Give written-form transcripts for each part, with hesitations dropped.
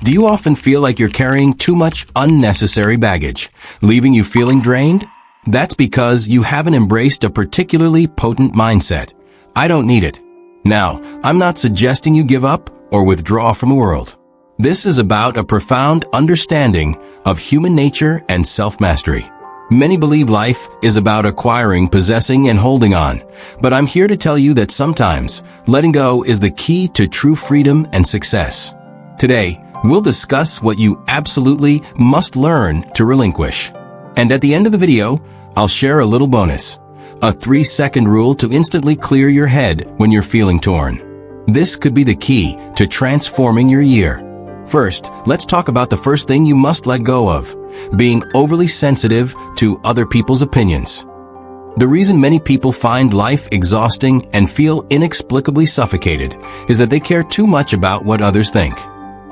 Do you often feel like you're carrying too much unnecessary baggage, leaving you feeling drained? That's because you haven't embraced a particularly potent mindset. I don't need it. Now, I'm not suggesting you give up or withdraw from the world. This is about a profound understanding of human nature and self-mastery. Many believe life is about acquiring, possessing, and holding on, but I'm here to tell you that sometimes letting go is the key to true freedom and success. Today, we'll discuss what you absolutely must learn to relinquish. And at the end of the video, I'll share a little bonus, a 3-second rule to instantly clear your head when you're feeling torn. This could be the key to transforming your year. First, let's talk about the first thing you must let go of, being overly sensitive to other people's opinions. The reason many people find life exhausting and feel inexplicably suffocated is that they care too much about what others think.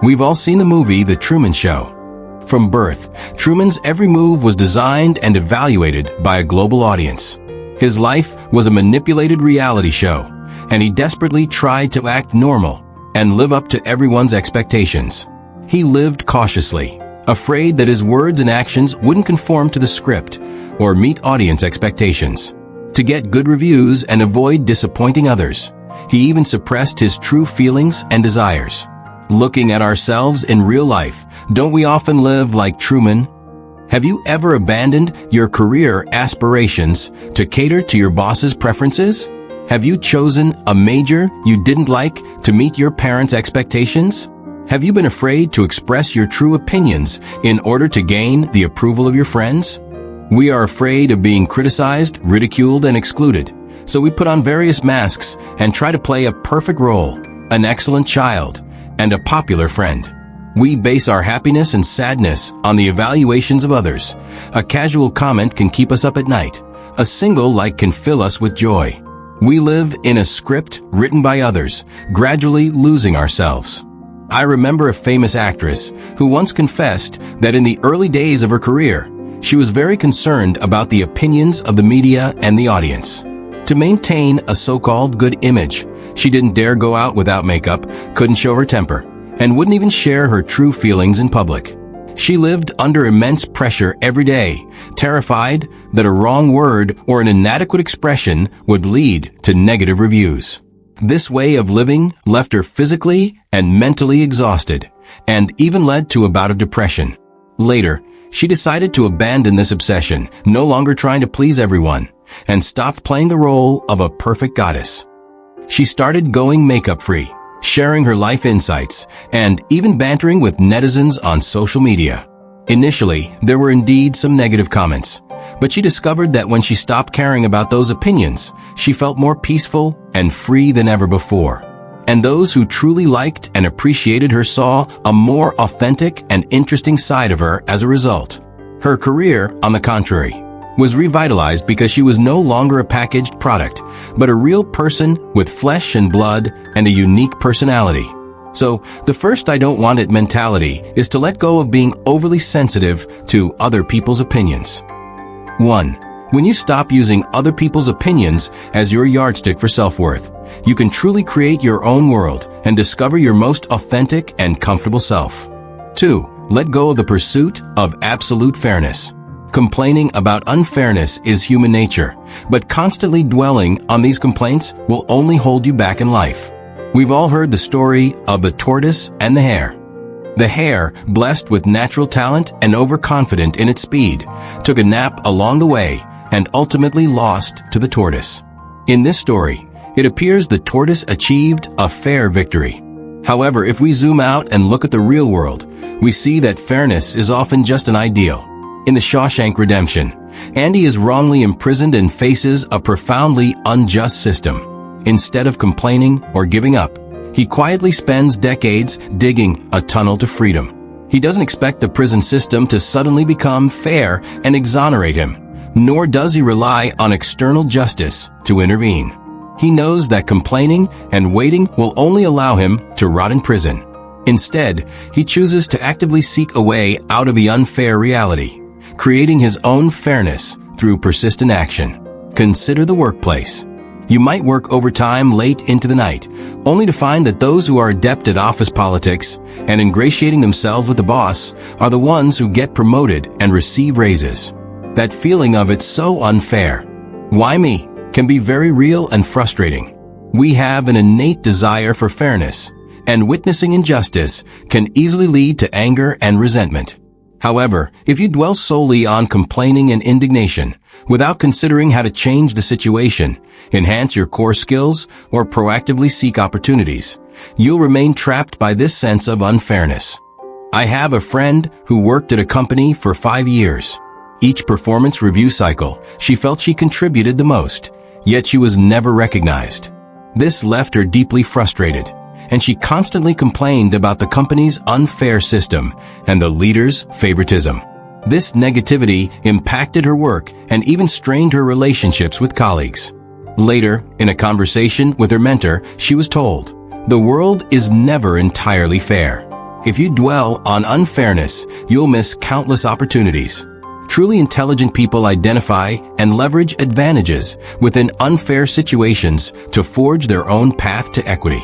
We've all seen the movie The Truman Show. From birth, Truman's every move was designed and evaluated by a global audience. His life was a manipulated reality show, and he desperately tried to act normal and live up to everyone's expectations. He lived cautiously, afraid that his words and actions wouldn't conform to the script or meet audience expectations. To get good reviews and avoid disappointing others, he even suppressed his true feelings and desires. Looking at ourselves in real life, don't we often live like Truman? Have you ever abandoned your career aspirations to cater to your boss's preferences? Have you chosen a major you didn't like to meet your parents' expectations? Have you been afraid to express your true opinions in order to gain the approval of your friends? We are afraid of being criticized, ridiculed, and excluded, so we put on various masks and try to play a perfect role, an excellent child, and a popular friend. We base our happiness and sadness on the evaluations of others. A casual comment can keep us up at night. A single like can fill us with joy. We live in a script written by others, gradually losing ourselves. I remember a famous actress who once confessed that in the early days of her career, she was very concerned about the opinions of the media and the audience. To maintain a so-called good image, she didn't dare go out without makeup, couldn't show her temper, and wouldn't even share her true feelings in public. She lived under immense pressure every day, terrified that a wrong word or an inadequate expression would lead to negative reviews. This way of living left her physically and mentally exhausted, and even led to a bout of depression. Later, she decided to abandon this obsession, no longer trying to please everyone, and stopped playing the role of a perfect goddess. She started going makeup-free, sharing her life insights, and even bantering with netizens on social media. Initially, there were indeed some negative comments, but she discovered that when she stopped caring about those opinions, she felt more peaceful and free than ever before. And those who truly liked and appreciated her saw a more authentic and interesting side of her as a result. Her career, on the contrary, was revitalized because she was no longer a packaged product, but a real person with flesh and blood and a unique personality. So, the first I don't want it mentality is to let go of being overly sensitive to other people's opinions. 1. When you stop using other people's opinions as your yardstick for self-worth, you can truly create your own world and discover your most authentic and comfortable self. 2. Let go of the pursuit of absolute fairness. Complaining about unfairness is human nature, but constantly dwelling on these complaints will only hold you back in life. We've all heard the story of the tortoise and the hare. The hare, blessed with natural talent and overconfident in its speed, took a nap along the way and ultimately lost to the tortoise. In this story, it appears the tortoise achieved a fair victory. However, if we zoom out and look at the real world, we see that fairness is often just an ideal. In The Shawshank Redemption, Andy is wrongly imprisoned and faces a profoundly unjust system. Instead of complaining or giving up, he quietly spends decades digging a tunnel to freedom. He doesn't expect the prison system to suddenly become fair and exonerate him, nor does he rely on external justice to intervene. He knows that complaining and waiting will only allow him to rot in prison. Instead, he chooses to actively seek a way out of the unfair reality, creating his own fairness through persistent action. Consider the workplace. You might work overtime late into the night, only to find that those who are adept at office politics and ingratiating themselves with the boss are the ones who get promoted and receive raises. That feeling of "it's so unfair, why me?" can be very real and frustrating. We have an innate desire for fairness, and witnessing injustice can easily lead to anger and resentment. However, if you dwell solely on complaining and indignation, without considering how to change the situation, enhance your core skills, or proactively seek opportunities, you'll remain trapped by this sense of unfairness. I have a friend who worked at a company for 5 years. Each performance review cycle, she felt she contributed the most, yet she was never recognized. This left her deeply frustrated, and she constantly complained about the company's unfair system and the leader's favoritism. This negativity impacted her work and even strained her relationships with colleagues. Later, in a conversation with her mentor, she was told, "The world is never entirely fair. If you dwell on unfairness, you'll miss countless opportunities." Truly intelligent people identify and leverage advantages within unfair situations to forge their own path to equity.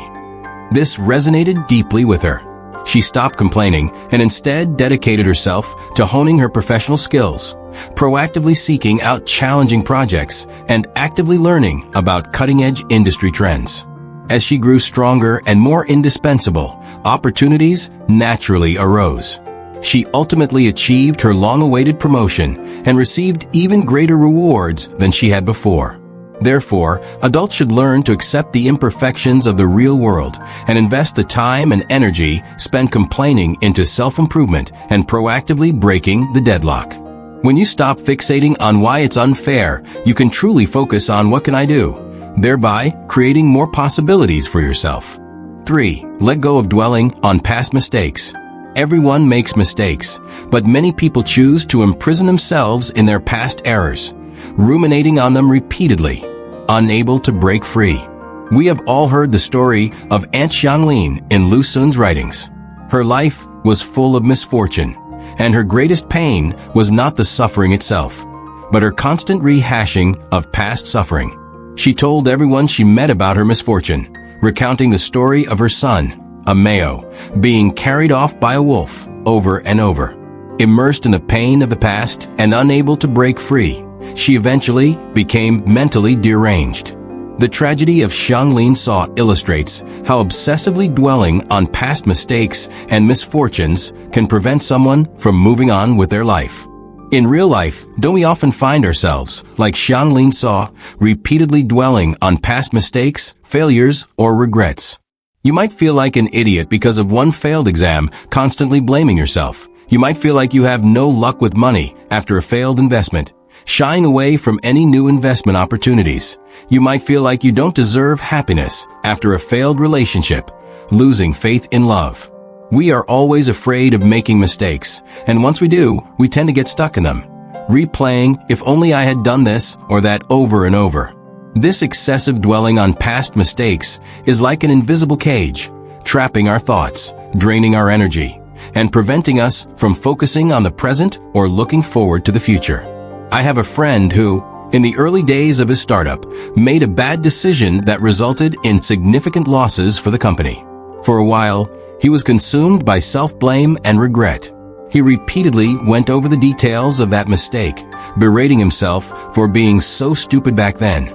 This resonated deeply with her. She stopped complaining and instead dedicated herself to honing her professional skills, proactively seeking out challenging projects, and actively learning about cutting-edge industry trends. As she grew stronger and more indispensable, opportunities naturally arose. She ultimately achieved her long-awaited promotion and received even greater rewards than she had before. Therefore, adults should learn to accept the imperfections of the real world and invest the time and energy spent complaining into self-improvement and proactively breaking the deadlock. When you stop fixating on why it's unfair, you can truly focus on what can I do, thereby creating more possibilities for yourself. 3. Let go of dwelling on past mistakes. Everyone makes mistakes, but many people choose to imprison themselves in their past errors, ruminating on them repeatedly, unable to break free. We have all heard the story of Aunt Xianglin in Lu Xun's writings. Her life was full of misfortune, and her greatest pain was not the suffering itself, but her constant rehashing of past suffering. She told everyone she met about her misfortune, recounting the story of her son, a Mao, being carried off by a wolf over and over. Immersed in the pain of the past and unable to break free, she eventually became mentally deranged. The tragedy of Xianglin Saw illustrates how obsessively dwelling on past mistakes and misfortunes can prevent someone from moving on with their life. In real life, don't we often find ourselves, like Xianglin Saw, repeatedly dwelling on past mistakes, failures, or regrets? You might feel like an idiot because of one failed exam, constantly blaming yourself. You might feel like you have no luck with money after a failed investment, shying away from any new investment opportunities. You might feel like you don't deserve happiness after a failed relationship, losing faith in love. We are always afraid of making mistakes, and once we do, we tend to get stuck in them, replaying "if only I had done this or that" over and over. This excessive dwelling on past mistakes is like an invisible cage, trapping our thoughts, draining our energy, and preventing us from focusing on the present or looking forward to the future. I have a friend who, in the early days of his startup, made a bad decision that resulted in significant losses for the company. For a while, he was consumed by self-blame and regret. He repeatedly went over the details of that mistake, berating himself for being so stupid back then.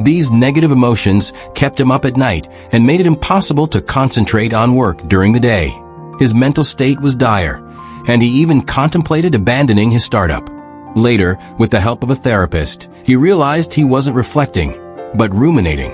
These negative emotions kept him up at night and made it impossible to concentrate on work during the day. His mental state was dire, and he even contemplated abandoning his startup. Later, with the help of a therapist, he realized he wasn't reflecting, but ruminating.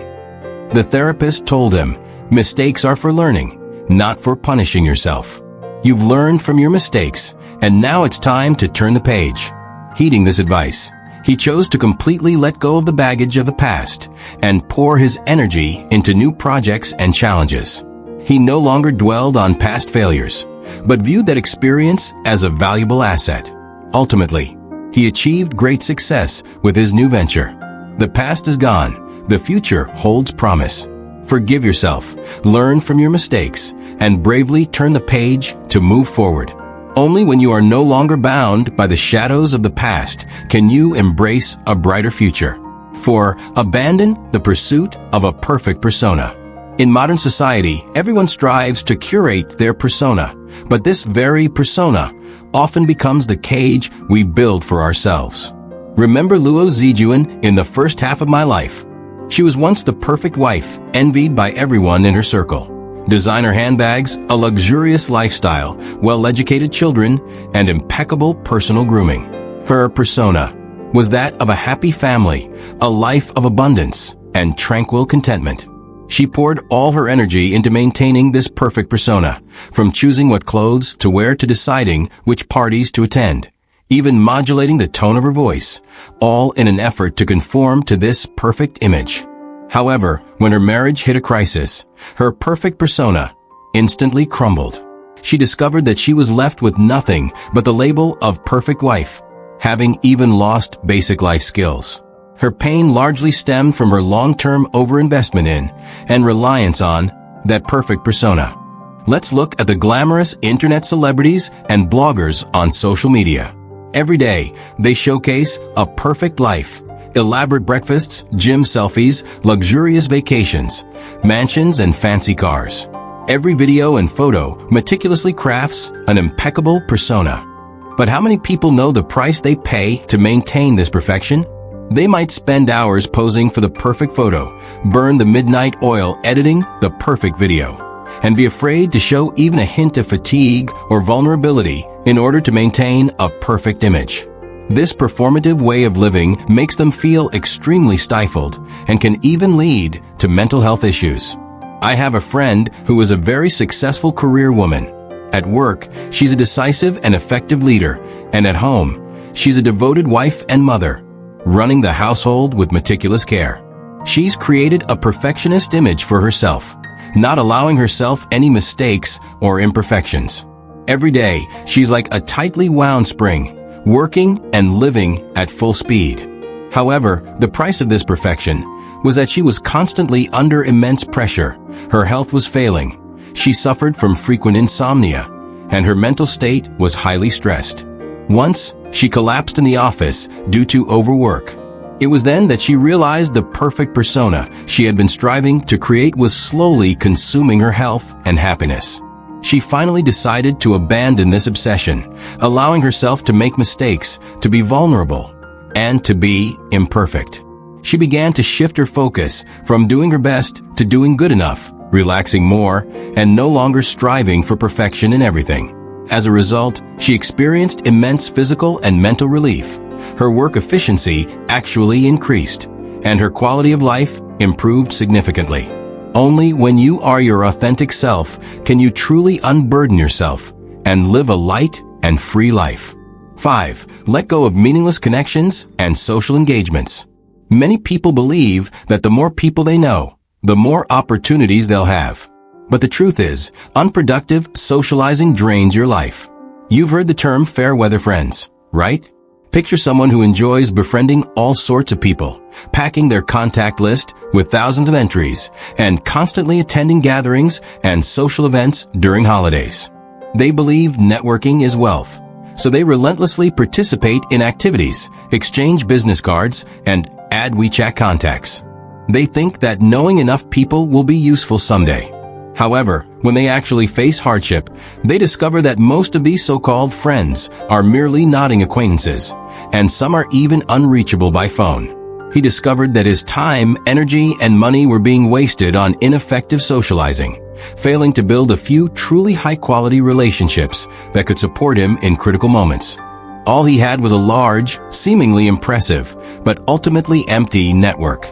The therapist told him, "Mistakes are for learning, not for punishing yourself. You've learned from your mistakes, and now it's time to turn the page." Heeding this advice, he chose to completely let go of the baggage of the past and pour his energy into new projects and challenges. He no longer dwelled on past failures, but viewed that experience as a valuable asset. Ultimately, he achieved great success with his new venture. The past is gone. The future holds promise. Forgive yourself, learn from your mistakes, and bravely turn the page to move forward. Only when you are no longer bound by the shadows of the past can you embrace a brighter future. 4. Abandon the pursuit of a perfect persona. In modern society, everyone strives to curate their persona, but this very persona often becomes the cage we build for ourselves. Remember Luo Zijuan in The First Half of My Life? She was once the perfect wife, envied by everyone in her circle. Designer handbags, a luxurious lifestyle, well-educated children, and impeccable personal grooming. Her persona was that of a happy family, a life of abundance, and tranquil contentment. She poured all her energy into maintaining this perfect persona, from choosing what clothes to wear to deciding which parties to attend, even modulating the tone of her voice, all in an effort to conform to this perfect image. However, when her marriage hit a crisis, her perfect persona instantly crumbled. She discovered that she was left with nothing but the label of perfect wife, having even lost basic life skills. Her pain largely stemmed from her long-term overinvestment in and reliance on that perfect persona. Let's look at the glamorous internet celebrities and bloggers on social media. Every day, they showcase a perfect life. Elaborate breakfasts, gym selfies, luxurious vacations, mansions, and fancy cars. Every video and photo meticulously crafts an impeccable persona. But how many people know the price they pay to maintain this perfection? They might spend hours posing for the perfect photo, burn the midnight oil editing the perfect video, and be afraid to show even a hint of fatigue or vulnerability in order to maintain a perfect image. This performative way of living makes them feel extremely stifled and can even lead to mental health issues. I have a friend who is a very successful career woman. At work, she's a decisive and effective leader, and at home, she's a devoted wife and mother, running the household with meticulous care. She's created a perfectionist image for herself, not allowing herself any mistakes or imperfections. Every day, she's like a tightly wound spring, working and living at full speed. However, the price of this perfection was that she was constantly under immense pressure. Her health was failing. She suffered from frequent insomnia, and her mental state was highly stressed. Once, she collapsed in the office due to overwork. It was then that she realized the perfect persona she had been striving to create was slowly consuming her health and happiness. She finally decided to abandon this obsession, allowing herself to make mistakes, to be vulnerable, and to be imperfect. She began to shift her focus from doing her best to doing good enough, relaxing more, and no longer striving for perfection in everything. As a result, she experienced immense physical and mental relief. Her work efficiency actually increased, and her quality of life improved significantly. Only when you are your authentic self can you truly unburden yourself and live a light and free life. 5. Let go of meaningless connections and social engagements. Many people believe that the more people they know, the more opportunities they'll have. But the truth is, unproductive socializing drains your life. You've heard the term fair weather friends, right? Picture someone who enjoys befriending all sorts of people, packing their contact list with thousands of entries, and constantly attending gatherings and social events during holidays. They believe networking is wealth, so they relentlessly participate in activities, exchange business cards, and add WeChat contacts. They think that knowing enough people will be useful someday. However, when they actually face hardship, they discover that most of these so-called friends are merely nodding acquaintances, and some are even unreachable by phone. He discovered that his time, energy, and money were being wasted on ineffective socializing, failing to build a few truly high-quality relationships that could support him in critical moments. All he had was a large, seemingly impressive, but ultimately empty network.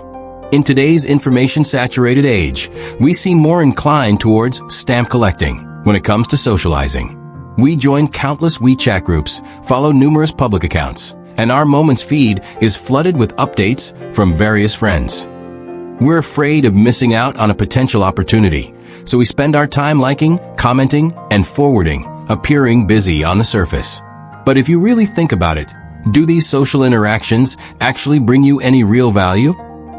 In today's information-saturated age, we seem more inclined towards stamp collecting when it comes to socializing. We join countless WeChat groups, follow numerous public accounts, and our Moments feed is flooded with updates from various friends. We're afraid of missing out on a potential opportunity, so we spend our time liking, commenting, and forwarding, appearing busy on the surface. But if you really think about it, do these social interactions actually bring you any real value?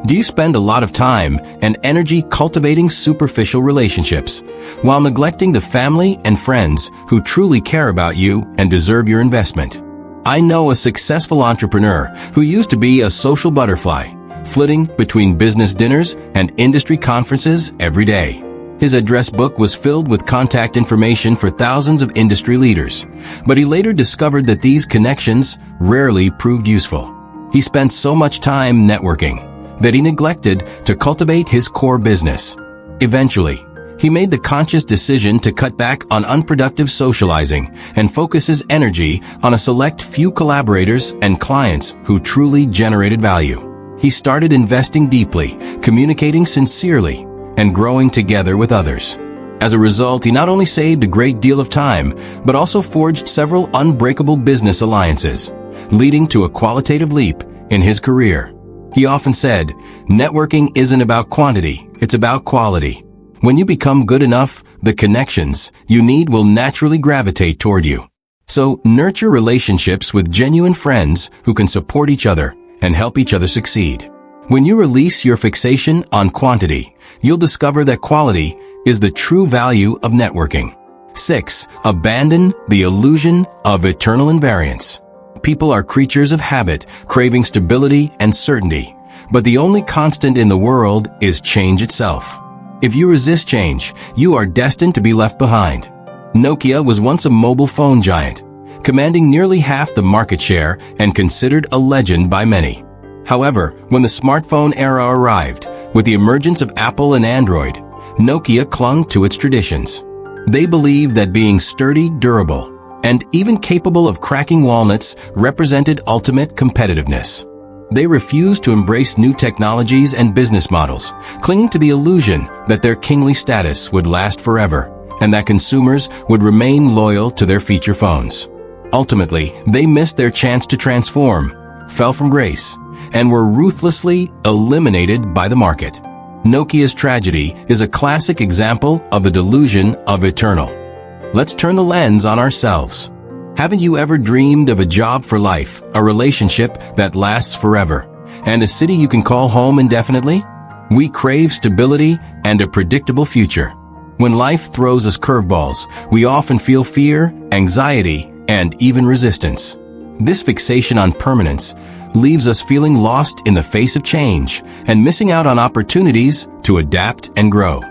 Do you spend a lot of time and energy cultivating superficial relationships while neglecting the family and friends who truly care about you and deserve your investment? I know a successful entrepreneur who used to be a social butterfly, flitting between business dinners and industry conferences every day. His address book was filled with contact information for thousands of industry leaders, but he later discovered that these connections rarely proved useful. He spent so much time networking that he neglected to cultivate his core business. Eventually, he made the conscious decision to cut back on unproductive socializing and focus his energy on a select few collaborators and clients who truly generated value. He started investing deeply, communicating sincerely, and growing together with others. As a result, he not only saved a great deal of time, but also forged several unbreakable business alliances, leading to a qualitative leap in his career. He often said, "Networking isn't about quantity, it's about quality." When you become good enough, the connections you need will naturally gravitate toward you. So, nurture relationships with genuine friends who can support each other and help each other succeed. When you release your fixation on quantity, you'll discover that quality is the true value of networking. 6. Abandon the illusion of eternal invariance. People are creatures of habit, craving stability and certainty, but the only constant in the world is change itself. If you resist change, you are destined to be left behind. Nokia was once a mobile phone giant, commanding nearly half the market share and considered a legend by many. However, when the smartphone era arrived, with the emergence of Apple and Android, Nokia clung to its traditions. They believed that being sturdy, durable, and even capable of cracking walnuts represented ultimate competitiveness. They refused to embrace new technologies and business models, clinging to the illusion that their kingly status would last forever and that consumers would remain loyal to their feature phones. Ultimately, they missed their chance to transform, fell from grace, and were ruthlessly eliminated by the market. Nokia's tragedy is a classic example of the delusion of eternal. Let's turn the lens on ourselves. Haven't you ever dreamed of a job for life, a relationship that lasts forever, and a city you can call home indefinitely? We crave stability and a predictable future. When life throws us curveballs, we often feel fear, anxiety, and even resistance. This fixation on permanence leaves us feeling lost in the face of change and missing out on opportunities to adapt and grow.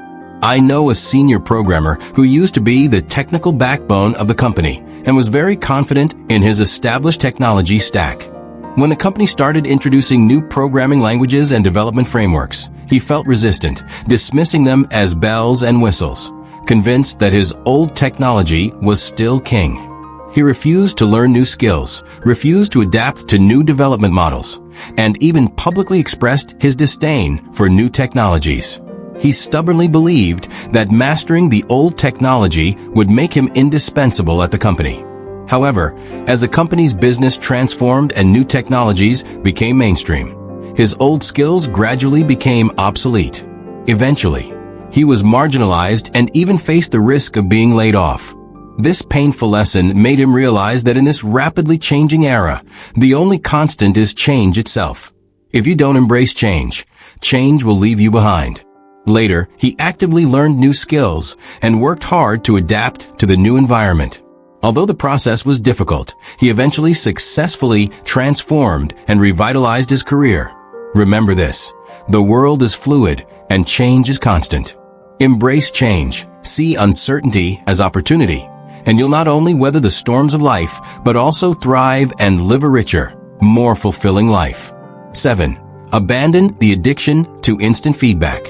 I know a senior programmer who used to be the technical backbone of the company and was very confident in his established technology stack. When the company started introducing new programming languages and development frameworks, he felt resistant, dismissing them as bells and whistles, convinced that his old technology was still king. He refused to learn new skills, refused to adapt to new development models, and even publicly expressed his disdain for new technologies. He stubbornly believed that mastering the old technology would make him indispensable at the company. However, as the company's business transformed and new technologies became mainstream, his old skills gradually became obsolete. Eventually, he was marginalized and even faced the risk of being laid off. This painful lesson made him realize that in this rapidly changing era, the only constant is change itself. If you don't embrace change, change will leave you behind. Later, he actively learned new skills and worked hard to adapt to the new environment. Although the process was difficult, he eventually successfully transformed and revitalized his career. Remember this: the world is fluid and change is constant. Embrace change, see uncertainty as opportunity, and you'll not only weather the storms of life, but also thrive and live a richer, more fulfilling life. 7. Abandon the addiction to instant feedback.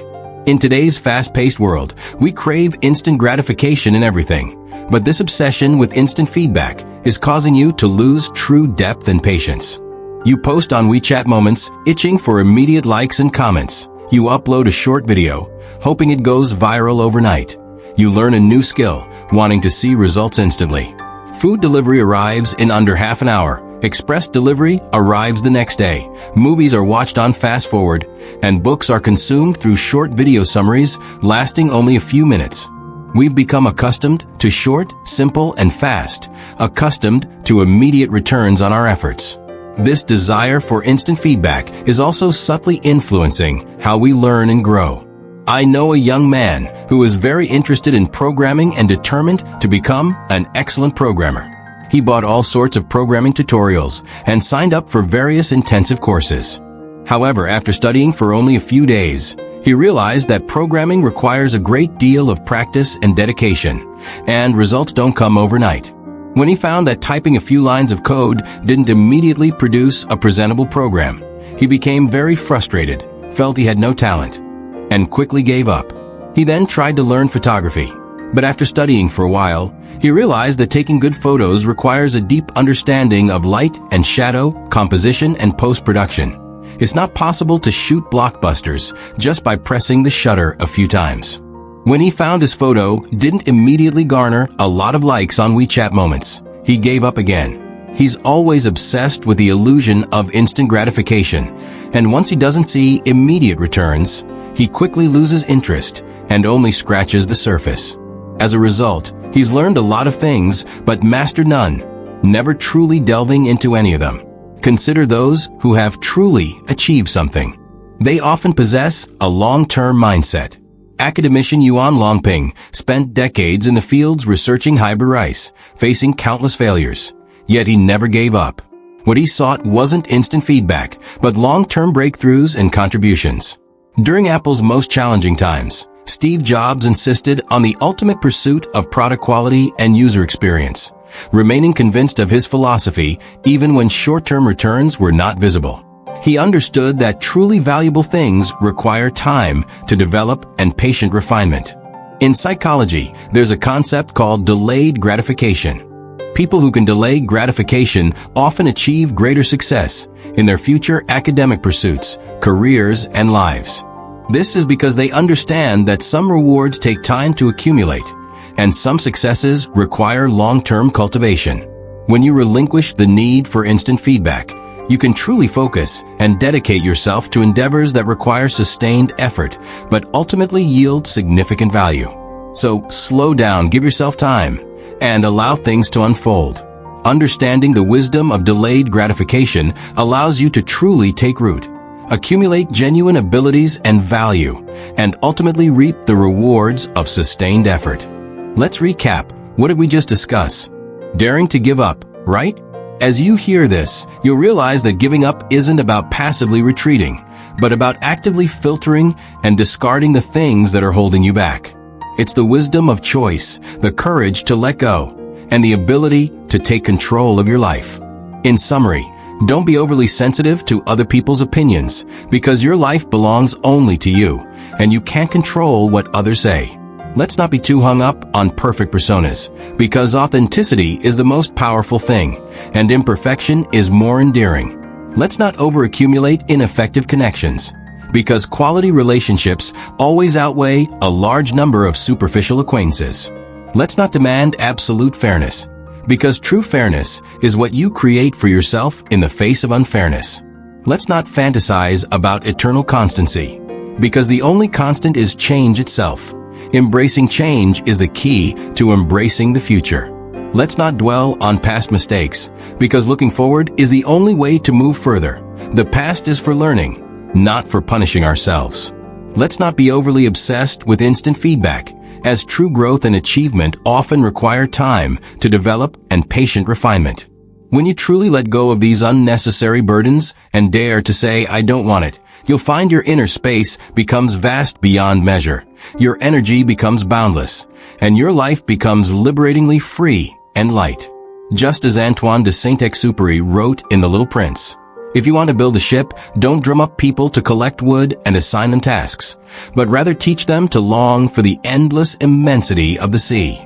In today's fast-paced world, we crave instant gratification in everything, but this obsession with instant feedback is causing you to lose true depth and patience. You post on WeChat moments, itching for immediate likes and comments. You upload a short video, hoping it goes viral overnight. You learn a new skill, wanting to see results instantly. Food delivery arrives in under half an hour. Express delivery arrives the next day. Movies are watched on fast forward, and books are consumed through short video summaries lasting only a few minutes. We've become accustomed to short, simple, and fast, accustomed to immediate returns on our efforts. This desire for instant feedback is also subtly influencing how we learn and grow. I know a young man who is very interested in programming and determined to become an excellent programmer. He bought all sorts of programming tutorials and signed up for various intensive courses. However, after studying for only a few days, he realized that programming requires a great deal of practice and dedication, and results don't come overnight. When he found that typing a few lines of code didn't immediately produce a presentable program, he became very frustrated, felt he had no talent, and quickly gave up. He then tried to learn photography, but after studying for a while, he realized that taking good photos requires a deep understanding of light and shadow, composition, and post-production. It's not possible to shoot blockbusters just by pressing the shutter a few times. When he found his photo didn't immediately garner a lot of likes on WeChat moments, he gave up again. He's always obsessed with the illusion of instant gratification, and once he doesn't see immediate returns, he quickly loses interest and only scratches the surface. As a result, he's learned a lot of things but mastered none, never truly delving into any of them. Consider those who have truly achieved something. They often possess a long-term mindset. Academician Yuan Longping spent decades in the fields researching hybrid rice, facing countless failures. Yet he never gave up. What he sought wasn't instant feedback, but long-term breakthroughs and contributions. During Apple's most challenging times, Steve Jobs insisted on the ultimate pursuit of product quality and user experience, remaining convinced of his philosophy even when short-term returns were not visible. He understood that truly valuable things require time to develop and patient refinement. In psychology, there's a concept called delayed gratification. People who can delay gratification often achieve greater success in their future academic pursuits, careers, and lives. This is because they understand that some rewards take time to accumulate, and some successes require long-term cultivation. When you relinquish the need for instant feedback, you can truly focus and dedicate yourself to endeavors that require sustained effort, but ultimately yield significant value. So slow down, give yourself time, and allow things to unfold. Understanding the wisdom of delayed gratification allows you to truly take root, accumulate genuine abilities and value, and ultimately reap the rewards of sustained effort. Let's recap. What did we just discuss? Daring to give up, right? As you hear this, you'll realize that giving up isn't about passively retreating, but about actively filtering and discarding the things that are holding you back. It's the wisdom of choice, the courage to let go, and the ability to take control of your life. In summary, don't be overly sensitive to other people's opinions, because your life belongs only to you, and you can't control what others say. Let's not be too hung up on perfect personas, because authenticity is the most powerful thing, and imperfection is more endearing. Let's not overaccumulate ineffective connections, because quality relationships always outweigh a large number of superficial acquaintances. Let's not demand absolute fairness, because true fairness is what you create for yourself in the face of unfairness. Let's not fantasize about eternal constancy, because the only constant is change itself. Embracing change is the key to embracing the future. Let's not dwell on past mistakes, because looking forward is the only way to move further. The past is for learning, not for punishing ourselves. Let's not be overly obsessed with instant feedback, as true growth and achievement often require time to develop and patient refinement. When you truly let go of these unnecessary burdens and dare to say, "I don't want it," you'll find your inner space becomes vast beyond measure. Your energy becomes boundless, and your life becomes liberatingly free and light. Just as Antoine de Saint-Exupéry wrote in The Little Prince, "If you want to build a ship, don't drum up people to collect wood and assign them tasks, but rather teach them to long for the endless immensity of the sea."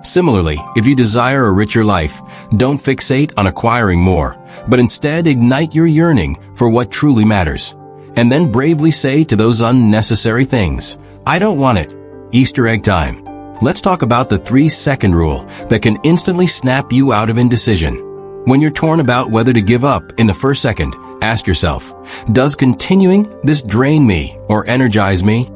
Similarly, if you desire a richer life, don't fixate on acquiring more, but instead ignite your yearning for what truly matters. And then bravely say to those unnecessary things, "I don't want it." Easter egg time. Let's talk about the 3-second rule that can instantly snap you out of indecision. When you're torn about whether to give up in the first second, ask yourself, does continuing this drain me or energize me?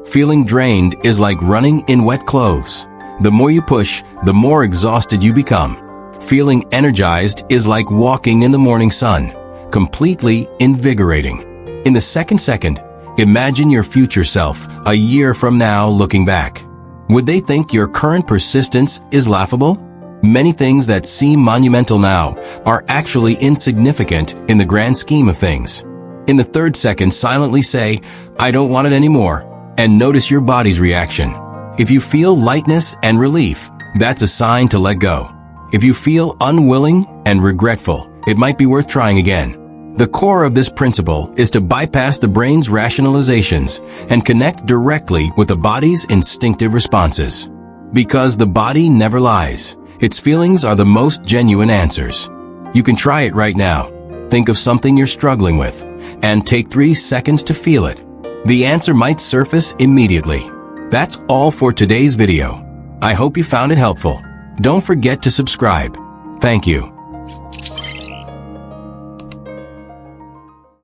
Feeling drained is like running in wet clothes. The more you push, the more exhausted you become. Feeling energized is like walking in the morning sun, completely invigorating. In the second, imagine your future self a year from now looking back. Would they think your current persistence is laughable? Many things that seem monumental now are actually insignificant in the grand scheme of things. In the third second, silently say, "I don't want it anymore," and notice your body's reaction. If you feel lightness and relief, that's a sign to let go. If you feel unwilling and regretful, it might be worth trying again. The core of this principle is to bypass the brain's rationalizations and connect directly with the body's instinctive responses. Because the body never lies, its feelings are the most genuine answers. You can try it right now. Think of something you're struggling with, and take 3 seconds to feel it. The answer might surface immediately. That's all for today's video. I hope you found it helpful. Don't forget to subscribe. Thank you.